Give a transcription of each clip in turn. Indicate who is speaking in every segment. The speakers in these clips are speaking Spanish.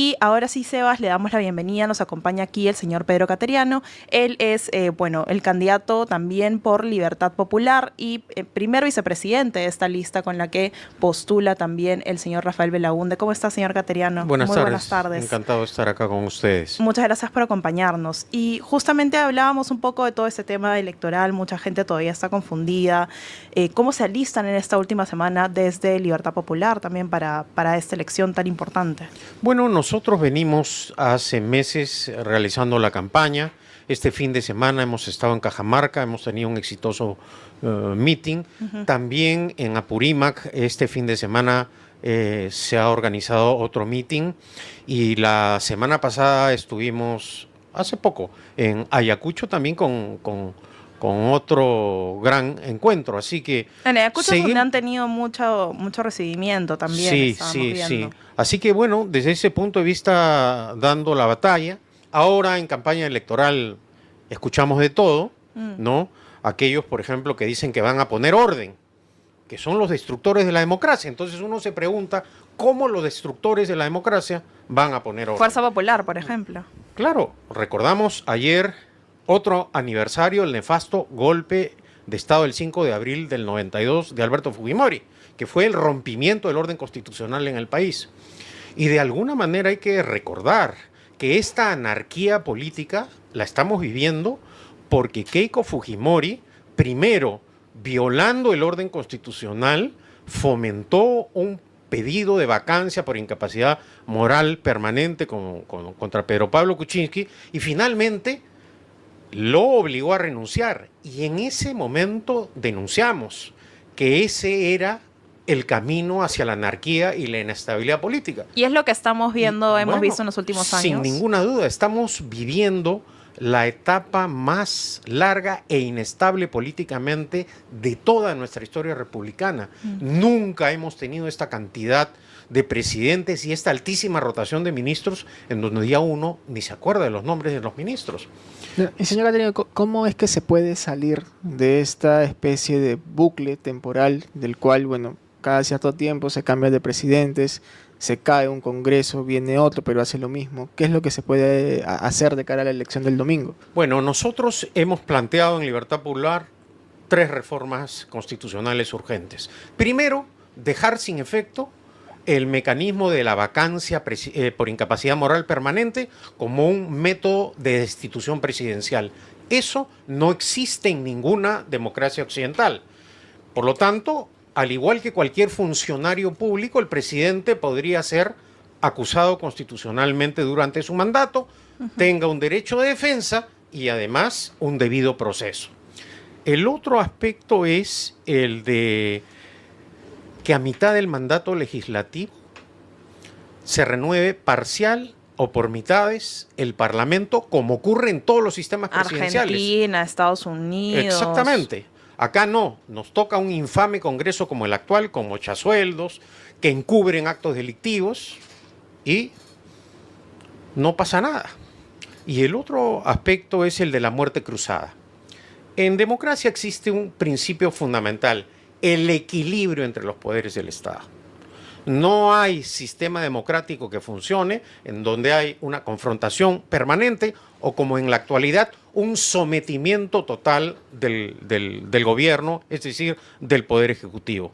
Speaker 1: Y ahora sí, Sebas, le damos la bienvenida. Nos acompaña aquí el señor Pedro Cateriano. Él es, el candidato también por Libertad Popular y primer vicepresidente de esta lista con la que postula también el señor Rafael Belaúnde. ¿Cómo está, señor Cateriano?
Speaker 2: Buenas
Speaker 1: Muy
Speaker 2: tardes.
Speaker 1: buenas tardes.
Speaker 2: Encantado de estar acá con ustedes.
Speaker 1: Muchas gracias por acompañarnos. Y justamente hablábamos un poco de todo este tema electoral. Mucha gente todavía está confundida. ¿Cómo se alistan en esta última semana desde Libertad Popular también para esta elección tan importante?
Speaker 2: Bueno, nosotros venimos hace meses realizando la campaña. Este fin de semana hemos estado en Cajamarca, hemos tenido un exitoso meeting. También en Apurímac este fin de semana se ha organizado otro meeting. Y la semana pasada estuvimos, hace poco, en Ayacucho también con otro gran encuentro. Así que
Speaker 1: en Ayacucho es donde han tenido mucho recibimiento también.
Speaker 2: Sí. Así que bueno, desde ese punto de vista, dando la batalla. Ahora en campaña electoral escuchamos de todo, ¿no? Aquellos, por ejemplo, que dicen que van a poner orden, que son los destructores de la democracia. Entonces uno se pregunta cómo los destructores de la democracia van a poner orden.
Speaker 1: Fuerza Popular, por ejemplo.
Speaker 2: Claro, recordamos ayer otro aniversario, el nefasto golpe de Estado del 5 de abril del 92 de Alberto Fujimori, que fue el rompimiento del orden constitucional en el país. Y de alguna manera hay que recordar que esta anarquía política la estamos viviendo porque Keiko Fujimori, primero, violando el orden constitucional, fomentó un pedido de vacancia por incapacidad moral permanente contra Pedro Pablo Kuczynski y finalmente lo obligó a renunciar. Y en ese momento denunciamos que ese era el camino hacia la anarquía y la inestabilidad política.
Speaker 1: Y es lo que estamos viendo, hemos visto en los últimos años.
Speaker 2: Sin ninguna duda, estamos viviendo la etapa más larga e inestable políticamente de toda nuestra historia republicana. Nunca hemos tenido esta cantidad de presidentes y esta altísima rotación de ministros en donde ya uno ni se acuerda de los nombres de los ministros.
Speaker 3: Y señor Cateriano, ¿cómo es que se puede salir de esta especie de bucle temporal del cual, bueno, cada cierto tiempo se cambia de presidentes, se cae un congreso, viene otro, pero hace lo mismo? ¿Qué es lo que se puede hacer de cara a la elección del domingo?
Speaker 2: Bueno, nosotros hemos planteado en Libertad Popular 3 reformas constitucionales urgentes. Primero, dejar sin efecto el mecanismo de la vacancia por incapacidad moral permanente como un método de destitución presidencial. Eso no existe en ninguna democracia occidental. Por lo tanto, al igual que cualquier funcionario público, el presidente podría ser acusado constitucionalmente durante su mandato, tenga un derecho de defensa y además un debido proceso. El otro aspecto es el de que a mitad del mandato legislativo se renueve parcial o por mitades el Parlamento, como ocurre en todos los sistemas presidenciales.
Speaker 1: Argentina, Estados Unidos.
Speaker 2: Exactamente. Acá no, nos toca un infame Congreso como el actual, con mochasueldos, que encubren actos delictivos y no pasa nada. Y el otro aspecto es el de la muerte cruzada. En democracia existe un principio fundamental: el equilibrio entre los poderes del Estado. No hay sistema democrático que funcione en donde hay una confrontación permanente o, como en la actualidad, un sometimiento total del gobierno, es decir, del Poder Ejecutivo.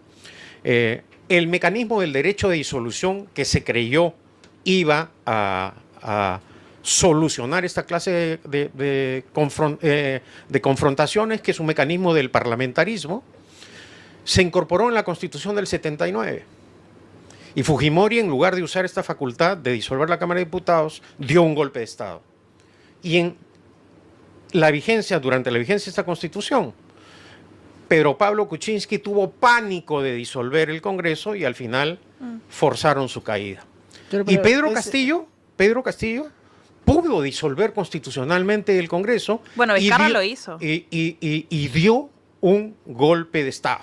Speaker 2: El mecanismo del derecho de disolución que se creyó iba a solucionar esta clase de confrontaciones, que es un mecanismo del parlamentarismo, se incorporó en la Constitución del 79. Y Fujimori, en lugar de usar esta facultad de disolver la Cámara de Diputados, dio un golpe de Estado. Y durante la vigencia de esta Constitución, Pedro Pablo Kuczynski tuvo pánico de disolver el Congreso y al final forzaron su caída. Y Pedro Castillo pudo disolver constitucionalmente el Congreso.
Speaker 1: Bueno, Vizcarra lo hizo.
Speaker 2: Y dio un golpe de Estado.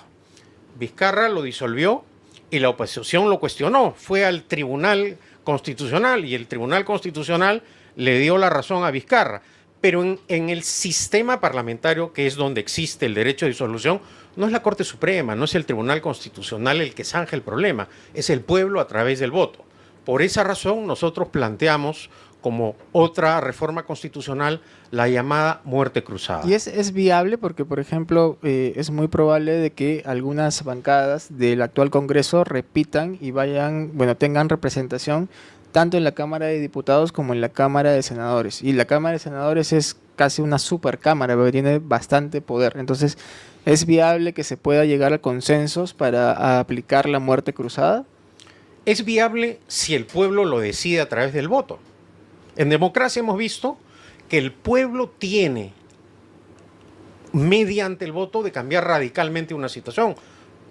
Speaker 2: Vizcarra lo disolvió y la oposición lo cuestionó. Fue al Tribunal Constitucional y el Tribunal Constitucional le dio la razón a Vizcarra. Pero en el sistema parlamentario, que es donde existe el derecho de disolución, no es la Corte Suprema, no es el Tribunal Constitucional el que zanja el problema, es el pueblo a través del voto. Por esa razón, nosotros planteamos como otra reforma constitucional la llamada muerte cruzada.
Speaker 3: Y es viable porque, por ejemplo, es muy probable de que algunas bancadas del actual Congreso repitan y vayan, bueno, tengan representación tanto en la Cámara de Diputados como en la Cámara de Senadores. Y la Cámara de Senadores es casi una supercámara, porque tiene bastante poder. Entonces, ¿es viable que se pueda llegar a consensos para aplicar la muerte cruzada?
Speaker 2: Es viable si el pueblo lo decide a través del voto. En democracia hemos visto que el pueblo tiene, mediante el voto, de cambiar radicalmente una situación.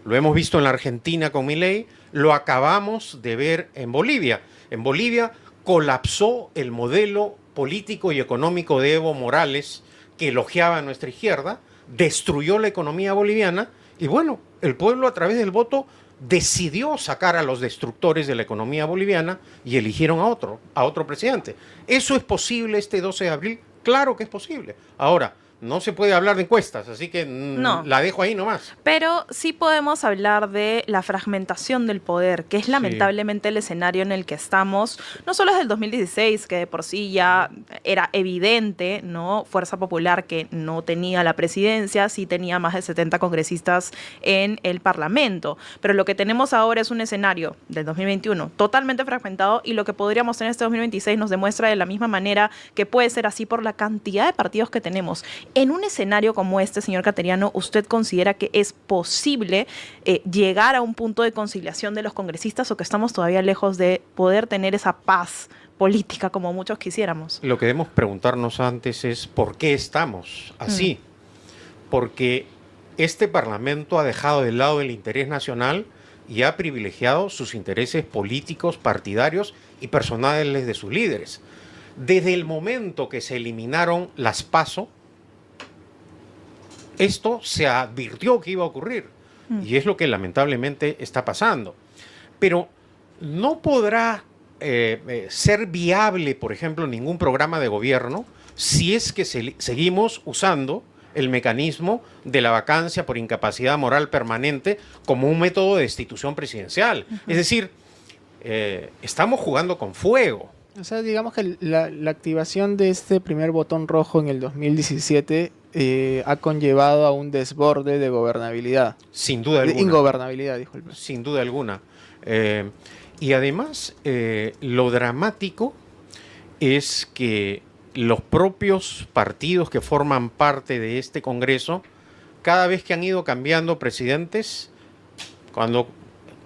Speaker 2: Lo hemos visto en la Argentina con Milei, lo acabamos de ver en Bolivia. En Bolivia colapsó el modelo político y económico de Evo Morales, que elogiaba a nuestra izquierda, destruyó la economía boliviana y bueno, el pueblo a través del voto decidió sacar a los destructores de la economía boliviana y eligieron a otro presidente. ¿Eso es posible este 12 de abril? Claro que es posible. Ahora, no se puede hablar de encuestas, así que
Speaker 1: No.
Speaker 2: la dejo ahí nomás.
Speaker 1: Pero sí podemos hablar de la fragmentación del poder, que es lamentablemente el escenario en el que estamos, no solo desde el 2016, que de por sí ya era evidente, ¿no? Fuerza Popular, que no tenía la presidencia, sí tenía más de 70 congresistas en el Parlamento. Pero lo que tenemos ahora es un escenario del 2021 totalmente fragmentado, y lo que podríamos tener este 2026 nos demuestra de la misma manera que puede ser así por la cantidad de partidos que tenemos. En un escenario como este, señor Cateriano, ¿usted considera que es posible llegar a un punto de conciliación de los congresistas, o que estamos todavía lejos de poder tener esa paz política como muchos quisiéramos?
Speaker 2: Lo que debemos preguntarnos antes es ¿por qué estamos así? Porque este Parlamento ha dejado de lado el interés nacional y ha privilegiado sus intereses políticos, partidarios y personales de sus líderes. Desde el momento que se eliminaron las PASO, esto se advirtió que iba a ocurrir y es lo que lamentablemente está pasando. Pero no podrá ser viable, por ejemplo, ningún programa de gobierno si es que seguimos usando el mecanismo de la vacancia por incapacidad moral permanente como un método de destitución presidencial. Es decir, estamos jugando con fuego.
Speaker 3: O sea, digamos que la activación de este primer botón rojo en el 2017 ha conllevado a un desborde de gobernabilidad.
Speaker 2: Sin duda alguna.
Speaker 3: De ingobernabilidad, disculpe.
Speaker 2: Sin duda alguna. Y además, lo dramático es que los propios partidos que forman parte de este Congreso, cada vez que han ido cambiando presidentes, cuando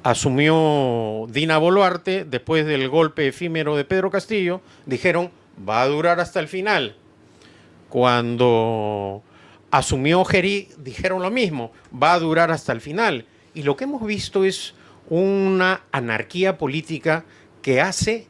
Speaker 2: asumió Dina Boluarte, después del golpe efímero de Pedro Castillo, dijeron, va a durar hasta el final. Cuando asumió Gerí, dijeron lo mismo, va a durar hasta el final. Y lo que hemos visto es una anarquía política que hace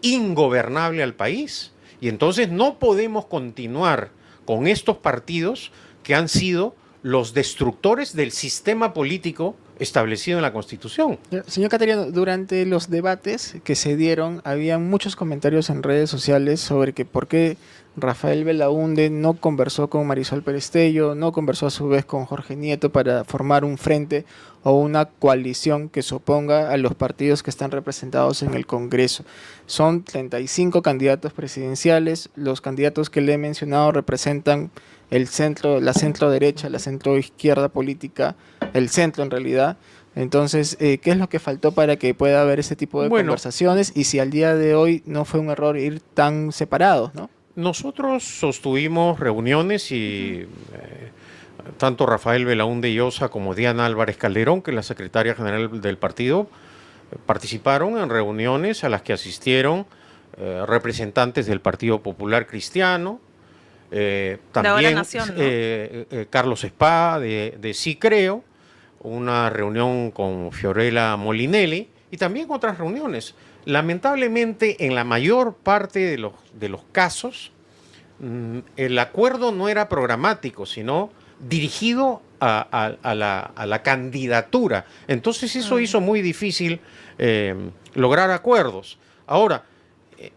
Speaker 2: ingobernable al país. Y entonces no podemos continuar con estos partidos que han sido los destructores del sistema político establecido en la Constitución.
Speaker 3: Señor Cateriano, durante los debates que se dieron, había muchos comentarios en redes sociales sobre que por qué Rafael Belaúnde no conversó con Marisol Perestello, no conversó a su vez con Jorge Nieto para formar un frente o una coalición que se oponga a los partidos que están representados en el Congreso. Son 35 candidatos presidenciales, los candidatos que le he mencionado representan el centro, la centro derecha, la centro izquierda política, el centro en realidad. Entonces, ¿qué es lo que faltó para que pueda haber ese tipo de conversaciones? Y si al día de hoy no fue un error ir tan separados, ¿no?
Speaker 2: Nosotros sostuvimos reuniones y tanto Rafael Belaúnde Llosa como Diana Álvarez Calderón, que es la secretaria general del partido, participaron en reuniones a las que asistieron representantes del Partido Popular Cristiano, también
Speaker 1: Nación, ¿no?
Speaker 2: Carlos Spa de Sí Creo, una reunión con Fiorella Molinelli y también otras reuniones. Lamentablemente, en la mayor parte de los casos, el acuerdo no era programático, sino dirigido a la candidatura. Entonces eso hizo muy difícil lograr acuerdos. Ahora,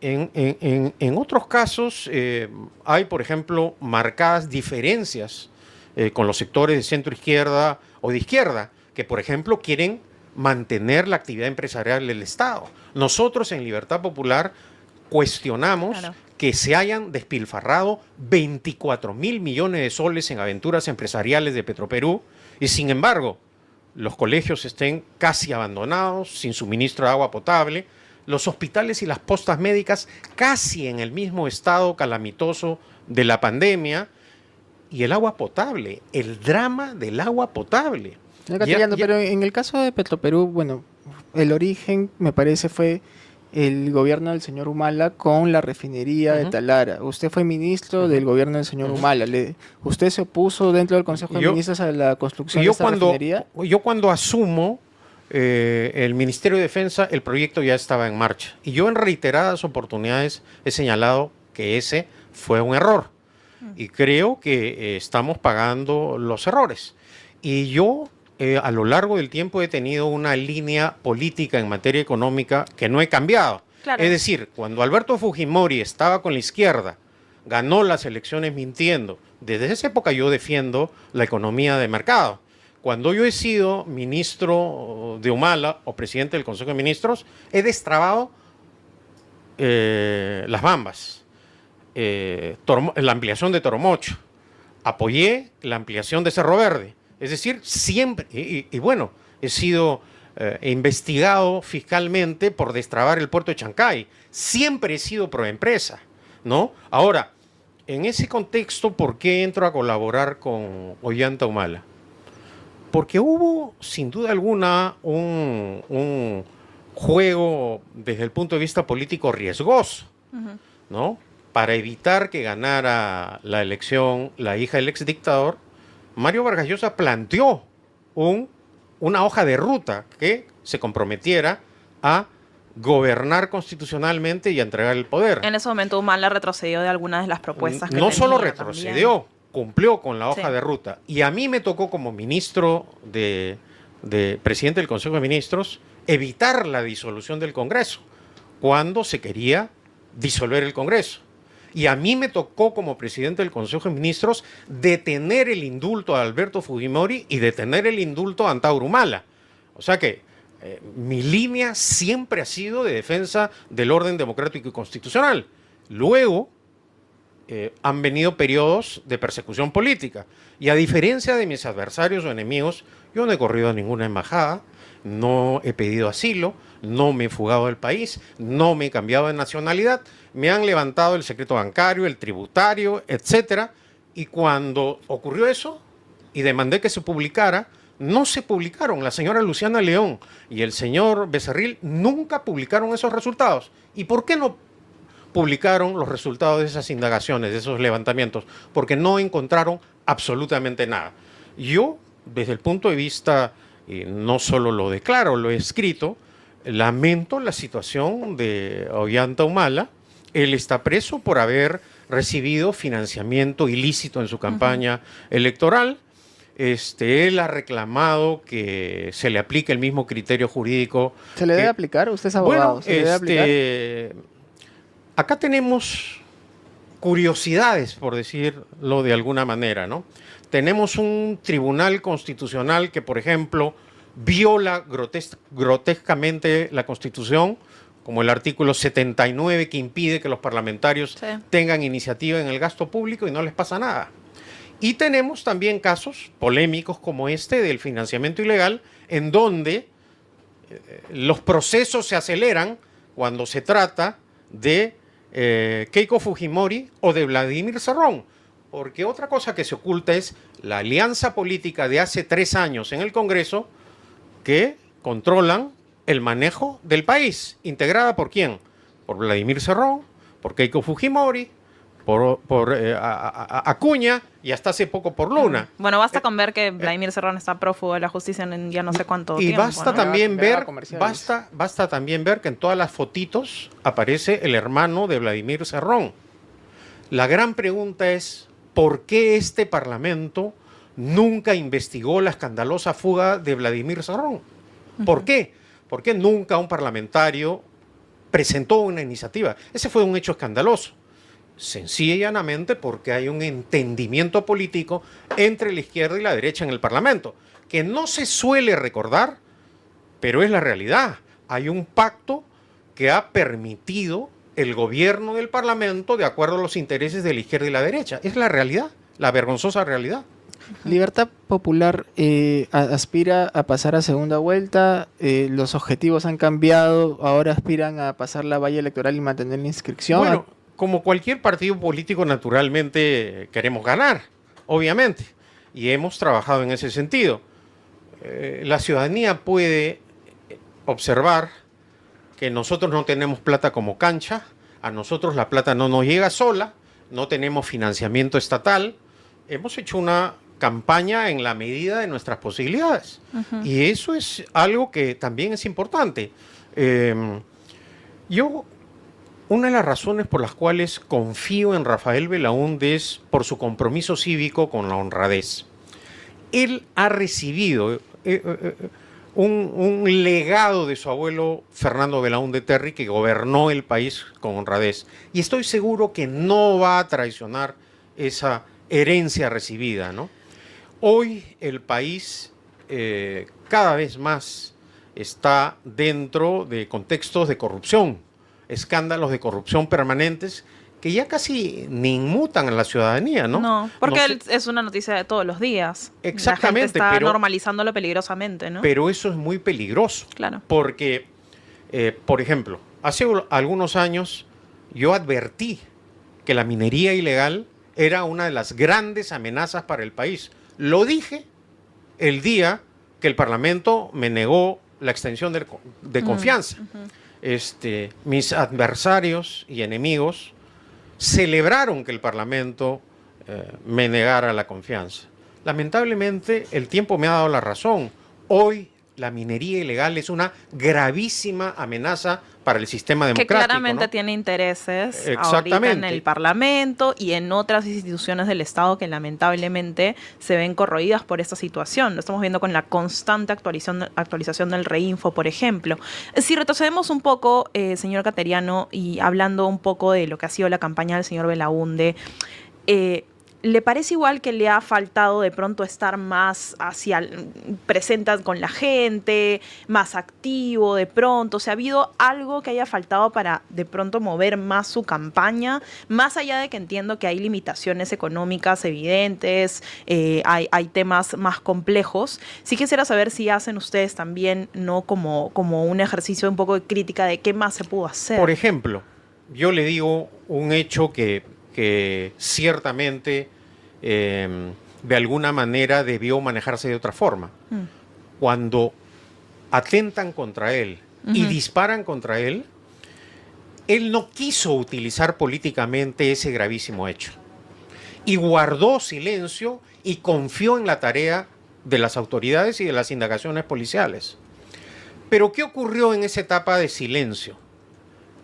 Speaker 2: en otros casos hay, por ejemplo, marcadas diferencias con los sectores de centro izquierda o de izquierda, que por ejemplo quieren mantener la actividad empresarial del Estado. Nosotros en Libertad Popular cuestionamos que se hayan despilfarrado 24.000 millones de soles en aventuras empresariales de Petroperú y sin embargo los colegios estén casi abandonados, sin suministro de agua potable, los hospitales y las postas médicas casi en el mismo estado calamitoso de la pandemia y el agua potable, el drama del agua potable.
Speaker 3: Pero en el caso de Petroperú, bueno, el origen me parece fue el gobierno del señor Humala con la refinería de Talara. Usted fue ministro del gobierno del señor Humala. ¿Usted se opuso dentro del Consejo de Ministros a la construcción de esta refinería?
Speaker 2: Yo cuando asumo el Ministerio de Defensa, el proyecto ya estaba en marcha. Y yo en reiteradas oportunidades he señalado que ese fue un error. Y creo que estamos pagando los errores. Y yo a lo largo del tiempo he tenido una línea política en materia económica que no he cambiado. Claro. Es decir, cuando Alberto Fujimori estaba con la izquierda, ganó las elecciones mintiendo, desde esa época yo defiendo la economía de mercado. Cuando yo he sido ministro de Humala o presidente del Consejo de Ministros, he destrabado las bambas, la ampliación de Toromocho, apoyé la ampliación de Cerro Verde. Es decir, siempre, y bueno, he sido investigado fiscalmente por destrabar el puerto de Chancay. Siempre he sido proempresa, ¿no? Ahora, en ese contexto, ¿por qué entro a colaborar con Ollanta Humala? Porque hubo, sin duda alguna, un juego desde el punto de vista político riesgoso, ¿no? Para evitar que ganara la elección la hija del exdictador, Mario Vargas Llosa planteó una hoja de ruta que se comprometiera a gobernar constitucionalmente y a entregar el poder.
Speaker 1: En ese momento Humala retrocedió de algunas de las propuestas que
Speaker 2: no
Speaker 1: tenía
Speaker 2: solo retrocedió, también cumplió con la hoja
Speaker 1: sí.
Speaker 2: de ruta. Y a mí me tocó como ministro de presidente del Consejo de Ministros evitar la disolución del Congreso cuando se quería disolver el Congreso. Y a mí me tocó como presidente del Consejo de Ministros detener el indulto a Alberto Fujimori y detener el indulto a Antauro Humala. O sea que mi línea siempre ha sido de defensa del orden democrático y constitucional. Luego han venido periodos de persecución política. Y a diferencia de mis adversarios o enemigos, yo no he corrido a ninguna embajada, no he pedido asilo, no me he fugado del país, no me he cambiado de nacionalidad, me han levantado el secreto bancario, el tributario, etcétera, y cuando ocurrió eso y demandé que se publicara, no se publicaron. La señora Luciana León y el señor Becerril nunca publicaron esos resultados. ¿Y por qué no publicaron los resultados de esas indagaciones, de esos levantamientos? Porque no encontraron absolutamente nada. Yo, desde el punto de vista, y no solo lo declaro, lo he escrito, lamento la situación de Ollanta Humala. Él está preso por haber recibido financiamiento ilícito en su campaña electoral. Él ha reclamado que se le aplique el mismo criterio jurídico.
Speaker 3: ¿Se le debe aplicar? ¿Usted es abogado?
Speaker 2: Bueno,
Speaker 3: ¿Se le debe aplicar?
Speaker 2: Acá tenemos curiosidades, por decirlo de alguna manera, ¿no? Tenemos un tribunal constitucional que, por ejemplo, viola grotescamente la Constitución, como el artículo 79 que impide que los parlamentarios tengan iniciativa en el gasto público y no les pasa nada. Y tenemos también casos polémicos como este del financiamiento ilegal, en donde los procesos se aceleran cuando se trata de Keiko Fujimori o de Vladimir Cerrón. Porque otra cosa que se oculta es la alianza política de hace 3 años en el Congreso que controlan el manejo del país. ¿Integrada por quién? Por Vladimir Cerrón, por Keiko Fujimori, por Acuña y hasta hace poco por Luna.
Speaker 1: Bueno, basta con ver que Vladimir Cerrón está prófugo de la justicia en ya no sé cuánto
Speaker 2: y
Speaker 1: tiempo.
Speaker 2: Basta,
Speaker 1: ¿no?
Speaker 2: también basta también ver que en todas las fotitos aparece el hermano de Vladimir Cerrón. La gran pregunta es, ¿por qué este Parlamento nunca investigó la escandalosa fuga de Vladimir Cerrón? ¿Por qué? ¿Por qué nunca un parlamentario presentó una iniciativa? Ese fue un hecho escandaloso. Sencilla y llanamente porque hay un entendimiento político entre la izquierda y la derecha en el Parlamento, que no se suele recordar pero es la realidad. Hay un pacto que ha permitido el gobierno del Parlamento de acuerdo a los intereses de la izquierda y la derecha. Es la realidad, la vergonzosa realidad.
Speaker 3: Libertad Popular aspira a pasar a segunda vuelta, los objetivos han cambiado, ahora aspiran a pasar la valla electoral y mantener la inscripción.
Speaker 2: Bueno, como cualquier partido político, naturalmente queremos ganar, obviamente, y hemos trabajado en ese sentido. La ciudadanía puede observar que nosotros no tenemos plata como cancha, a nosotros la plata no nos llega sola, no tenemos financiamiento estatal, hemos hecho una campaña en la medida de nuestras posibilidades. Y eso es algo que también es importante. Una de las razones por las cuales confío en Rafael Belaúnde es por su compromiso cívico con la honradez. Él ha recibido un legado de su abuelo Fernando Belaúnde Terry, que gobernó el país con honradez. Y estoy seguro que no va a traicionar esa herencia recibida, ¿no? Hoy el país cada vez más está dentro de contextos de corrupción, escándalos de corrupción permanentes que ya casi ni inmutan a la ciudadanía, ¿no?
Speaker 1: No, porque es una noticia de todos los días.
Speaker 2: Exactamente.
Speaker 1: La gente está normalizándolo peligrosamente, ¿no?
Speaker 2: Pero eso es muy peligroso.
Speaker 1: Claro.
Speaker 2: Porque, por ejemplo, hace algunos años yo advertí que la minería ilegal era una de las grandes amenazas para el país. Lo dije el día que el Parlamento me negó la extensión de confianza. Mis adversarios y enemigos celebraron que el Parlamento me negara la confianza. Lamentablemente, el tiempo me ha dado la razón. Hoy la minería ilegal es una gravísima amenaza para el sistema democrático.
Speaker 1: Que claramente, ¿no?, tiene intereses ahorita en el Parlamento y en otras instituciones del Estado que lamentablemente se ven corroídas por esta situación. Lo estamos viendo con la constante actualización del Reinfo, por ejemplo. Si retrocedemos un poco, señor Cateriano, y hablando un poco de lo que ha sido la campaña del señor Belaúnde, ¿le parece igual que le ha faltado de pronto estar más presente con la gente, más activo de pronto? O sea, ¿ha habido algo que haya faltado para de pronto mover más su campaña? Más allá de que entiendo que hay limitaciones económicas evidentes, hay temas más complejos. Sí quisiera saber si hacen ustedes también, ¿no?, como un ejercicio un poco de crítica de qué más se pudo hacer.
Speaker 2: Por ejemplo, yo le digo un hecho que ciertamente de alguna manera debió manejarse de otra forma. Cuando atentan contra él y disparan contra él, él no quiso utilizar políticamente ese gravísimo hecho y guardó silencio y confió en la tarea de las autoridades y de las indagaciones policiales. Pero ¿qué ocurrió en esa etapa de silencio?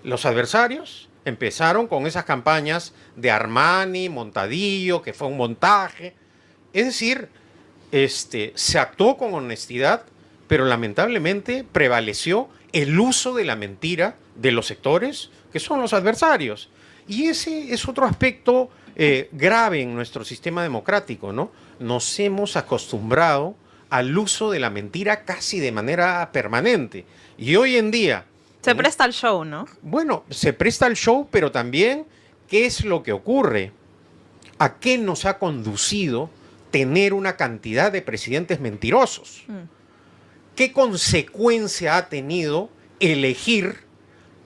Speaker 2: Los adversarios empezaron con esas campañas de Armani, Montadillo, que fue un montaje. Es decir, se actuó con honestidad, pero lamentablemente prevaleció el uso de la mentira de los sectores que son los adversarios. Y ese es otro aspecto grave en nuestro sistema democrático, ¿no? Nos hemos acostumbrado al uso de la mentira casi de manera permanente. Y hoy en día
Speaker 1: se presta al show, ¿no?
Speaker 2: Bueno, se presta al show, pero también, ¿qué es lo que ocurre? ¿A qué nos ha conducido tener una cantidad de presidentes mentirosos? ¿Qué consecuencia ha tenido elegir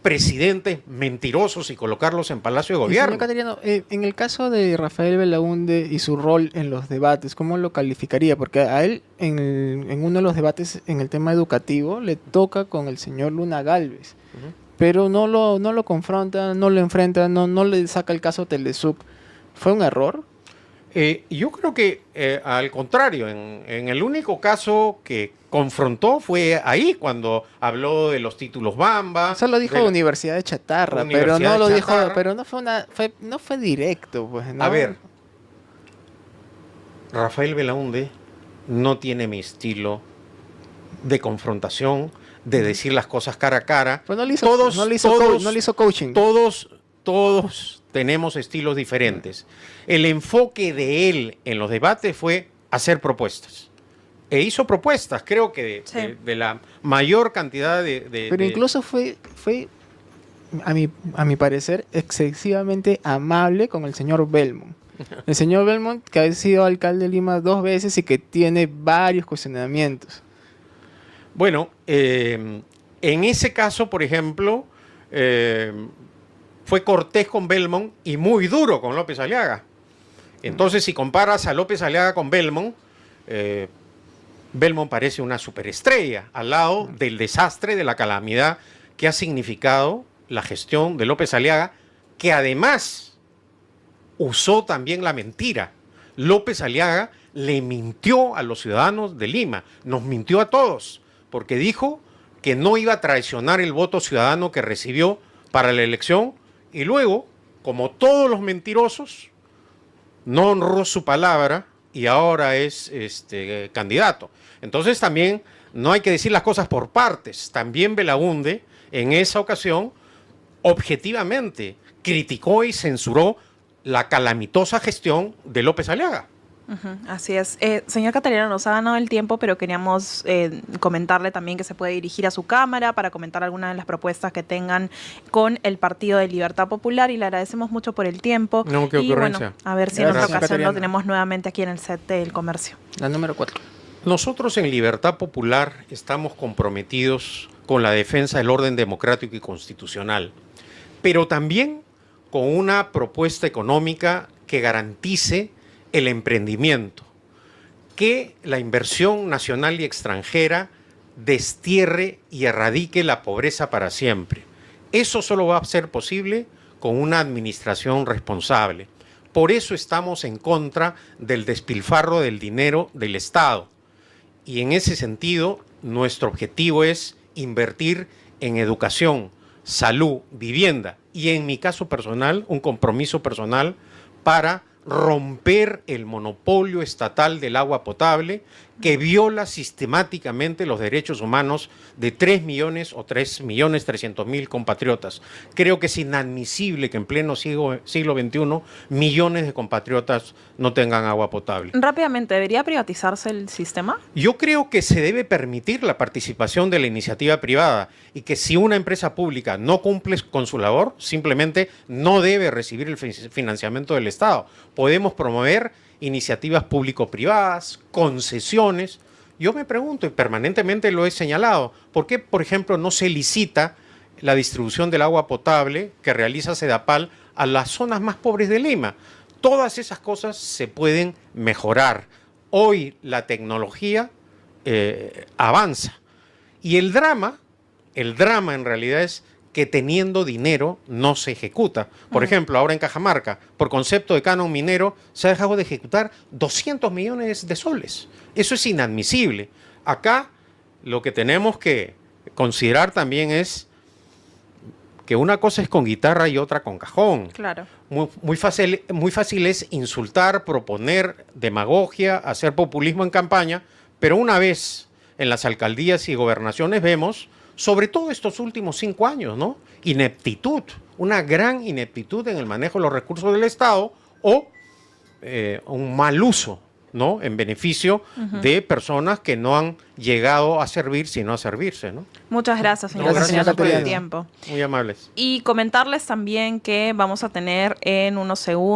Speaker 2: presidentes mentirosos y colocarlos en Palacio de Gobierno?
Speaker 3: Señor Cateriano, en el caso de Rafael Belaúnde y su rol en los debates, ¿cómo lo calificaría? Porque a él, en uno de los debates en el tema educativo, le toca con el señor Luna Gálvez, pero no lo confronta, no lo enfrenta, no le saca el caso Telesuc. ¿Fue un error?
Speaker 2: Yo creo que al contrario, en el único caso que confrontó fue ahí, cuando habló de los títulos Bamba.
Speaker 3: Eso lo dijo Universidad de Chatarra, pero no lo dijo, pero no fue directo, pues, ¿no?
Speaker 2: A ver, Rafael Belaúnde no tiene mi estilo de confrontación, de decir las cosas cara a cara.
Speaker 3: Pues no le hizo coaching.
Speaker 2: Todos tenemos estilos diferentes. El enfoque de él en los debates fue hacer propuestas. e hizo propuestas, creo que de la mayor cantidad
Speaker 3: Pero incluso fue a mi parecer, excesivamente amable con el señor Belmont. El señor Belmont, que ha sido alcalde de Lima 2 veces y que tiene varios cuestionamientos.
Speaker 2: Bueno, en ese caso, por ejemplo, fue cortés con Belmont y muy duro con López Aliaga. Entonces, si comparas a López Aliaga con Belmont, Belmont parece una superestrella al lado del desastre, de la calamidad que ha significado la gestión de López Aliaga, que además usó también la mentira. López Aliaga le mintió a los ciudadanos de Lima, nos mintió a todos, porque dijo que no iba a traicionar el voto ciudadano que recibió para la elección y luego, como todos los mentirosos, no honró su palabra y ahora es candidato. Entonces también no hay que decir las cosas por partes. También Belaúnde en esa ocasión objetivamente criticó y censuró la calamitosa gestión de López Aliaga.
Speaker 1: Así es. Señor Cateriano, nos ha ganado el tiempo, pero queríamos comentarle también que se puede dirigir a su cámara para comentar algunas de las propuestas que tengan con el Partido de Libertad Popular y le agradecemos mucho por el tiempo.
Speaker 2: No, qué ocurrencia.
Speaker 1: Bueno, a ver si en otra ocasión lo tenemos nuevamente aquí en el set del comercio.
Speaker 3: La número 4.
Speaker 2: Nosotros en Libertad Popular estamos comprometidos con la defensa del orden democrático y constitucional, pero también con una propuesta económica que garantice el emprendimiento, que la inversión nacional y extranjera destierre y erradique la pobreza para siempre. Eso solo va a ser posible con una administración responsable. Por eso estamos en contra del despilfarro del dinero del Estado. Y en ese sentido, nuestro objetivo es invertir en educación, salud, vivienda y, en mi caso personal, un compromiso personal para romper el monopolio estatal del agua potable que viola sistemáticamente los derechos humanos de 3 millones o 3.300.000 compatriotas. Creo que es inadmisible que en pleno siglo XXI millones de compatriotas no tengan agua potable.
Speaker 1: Rápidamente, ¿debería privatizarse el sistema?
Speaker 2: Yo creo que se debe permitir la participación de la iniciativa privada y que si una empresa pública no cumple con su labor, simplemente no debe recibir el financiamiento del Estado. Podemos promover iniciativas público-privadas, concesiones. Yo me pregunto, y permanentemente lo he señalado, ¿por qué, por ejemplo, no se licita la distribución del agua potable que realiza Sedapal a las zonas más pobres de Lima? Todas esas cosas se pueden mejorar. Hoy la tecnología avanza. Y el drama en realidad es que teniendo dinero no se ejecuta. Por ejemplo, ahora en Cajamarca, por concepto de canon minero, se ha dejado de ejecutar 200 millones de soles. Eso es inadmisible. Acá lo que tenemos que considerar también es que una cosa es con guitarra y otra con cajón.
Speaker 1: Claro.
Speaker 2: Muy fácil es insultar, proponer demagogia, hacer populismo en campaña, pero una vez en las alcaldías y gobernaciones vemos, sobre todo estos últimos 5 años, ¿no? Ineptitud, una gran ineptitud en el manejo de los recursos del Estado o un mal uso, ¿no? En beneficio de personas que no han llegado a servir, sino a servirse, ¿no?
Speaker 1: Muchas gracias, señor Cateriano, por el tiempo.
Speaker 2: Muy amables.
Speaker 1: Y comentarles también que vamos a tener en unos segundos